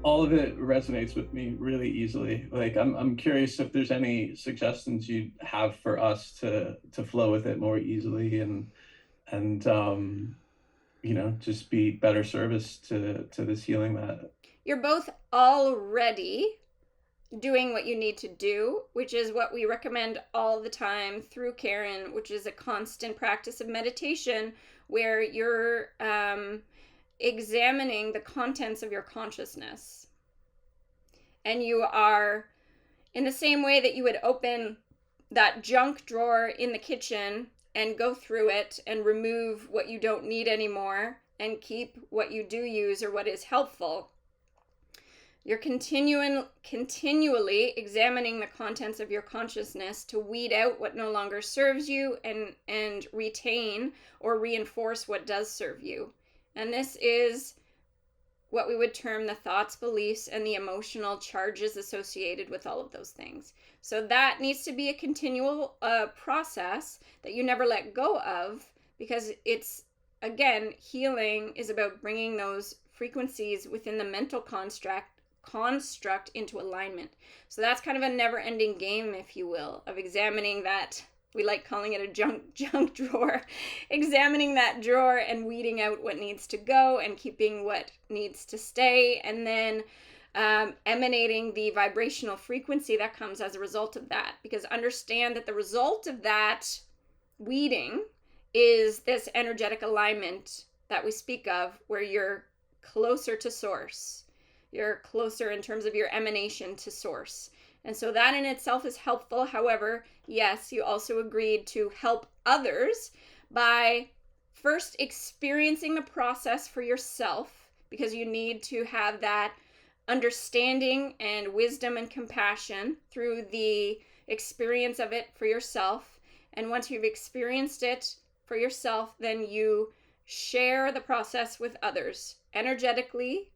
all of it resonates with me really easily. Like I'm curious if there's any suggestions you have for us to flow with it more easily and just be better service to this healing that. You're both already doing what you need to do, which is what we recommend all the time through Karen, which is a constant practice of meditation where you're examining the contents of your consciousness. And you are, in the same way that you would open that junk drawer in the kitchen and go through it and remove what you don't need anymore and keep what you do use or what is helpful. You're continually examining the contents of your consciousness to weed out what no longer serves you and retain or reinforce what does serve you. And this is what we would term the thoughts, beliefs, and the emotional charges associated with all of those things. So that needs to be a continual process that you never let go of, because it's, again, healing is about bringing those frequencies within the mental construct into alignment. So that's kind of a never-ending game, if you will, of examining that. We like calling it a junk drawer. Examining that drawer and weeding out what needs to go and keeping what needs to stay, and then emanating the vibrational frequency that comes as a result of that. Because understand that the result of that weeding is this energetic alignment that we speak of, where you're closer to source. You're closer in terms of your emanation to source. And so that in itself is helpful. However, yes, you also agreed to help others by first experiencing the process for yourself, because you need to have that understanding and wisdom and compassion through the experience of it for yourself. And once you've experienced it for yourself, then you share the process with others energetically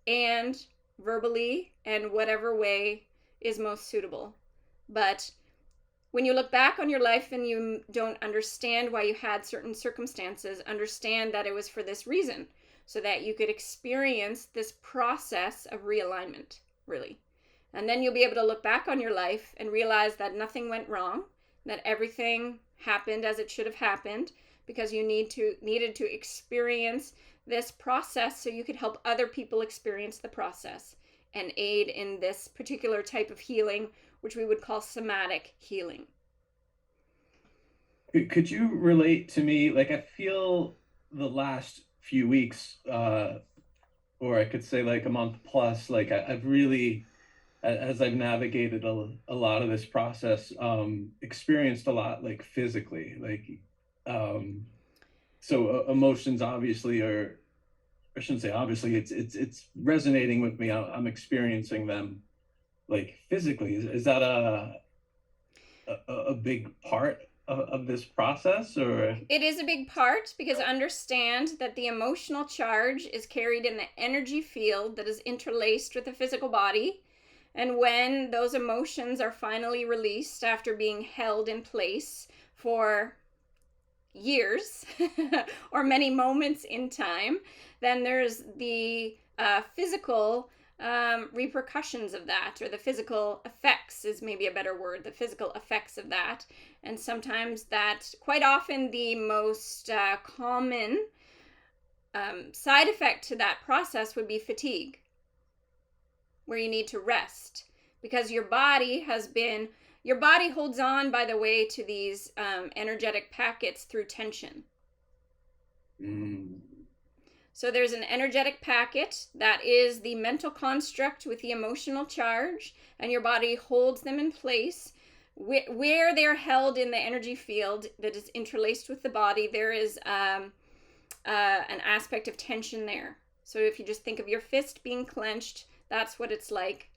and verbally, and whatever way is most suitable. But when you look back on your life and you don't understand why you had certain circumstances, understand that it was for this reason, so that you could experience this process of realignment, really. And then you'll be able to look back on your life and realize that nothing went wrong, that everything happened as it should have happened, because you needed to experience this process so you could help other people experience the process and aid in this particular type of healing, which we would call somatic healing. Could you relate to me? Like, I feel the last few weeks, or I could say like a month plus, like I've really, as I've navigated a lot of this process, experienced a lot, like physically, like, so emotions obviously are, I shouldn't say obviously, it's resonating with me. I'm experiencing them like physically. Is that a big part of this process, or? It is a big part, because understand that the emotional charge is carried in the energy field that is interlaced with the physical body. And when those emotions are finally released after being held in place for years or many moments in time, then there's the physical repercussions of that, or the physical effects is maybe a better word, the physical effects of that. And sometimes that, quite often, the most common side effect to that process would be fatigue, where you need to rest, because your body holds on, by the way, to these energetic packets through tension. So there's an energetic packet that is the mental construct with the emotional charge, and your body holds them in place. Where they're held in the energy field that is interlaced with the body, there is an aspect of tension there. So if you just think of your fist being clenched, that's what it's like,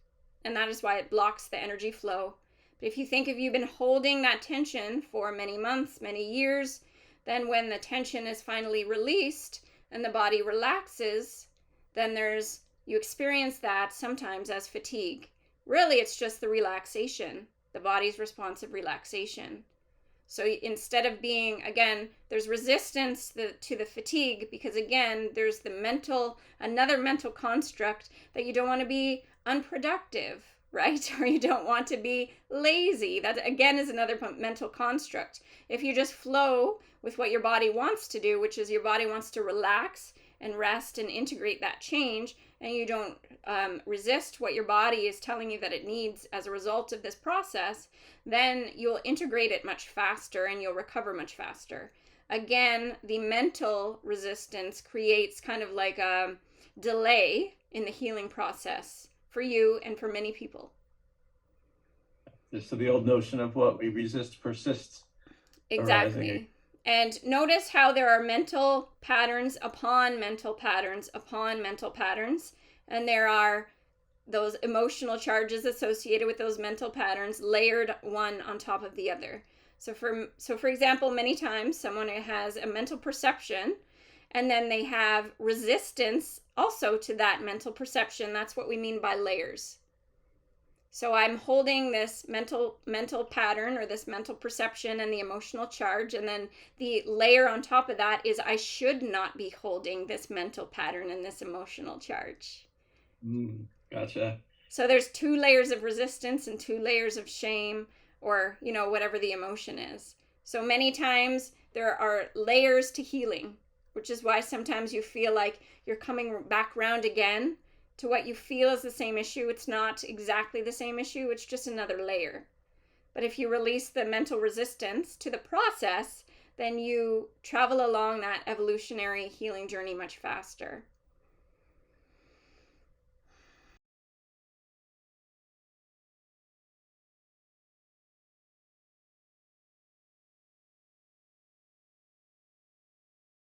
and that is why it blocks the energy flow. But if you think of you've been holding that tension for many months, many years, then when the tension is finally released and the body relaxes, then you experience that sometimes as fatigue. Really, it's just the relaxation, the body's response of relaxation. So instead of being, again, there's resistance to the fatigue because, again, there's another mental construct that you don't want to be unproductive, right? Or you don't want to be lazy. That, again, is another mental construct. If you just flow with what your body wants to do, which is your body wants to relax and rest and integrate that change, and you don't resist what your body is telling you that it needs as a result of this process, then you'll integrate it much faster and you'll recover much faster. Again, the mental resistance creates kind of like a delay in the healing process for you and for many people. So the old notion of what we resist persists. Exactly. Arising. And notice how there are mental patterns upon mental patterns upon mental patterns. And there are those emotional charges associated with those mental patterns layered one on top of the other. So for example, many times someone has a mental perception and then they have resistance also to that mental perception. That's what we mean by layers. So I'm holding this mental pattern or this mental perception and the emotional charge, and then the layer on top of that is I should not be holding this mental pattern and this emotional charge. Gotcha. So there's 2 layers of resistance and 2 layers of shame, or whatever the emotion is. So many times there are layers to healing, which is why sometimes you feel like you're coming back around again to what you feel is the same issue. It's not exactly the same issue, it's just another layer. But if you release the mental resistance to the process, then you travel along that evolutionary healing journey much faster.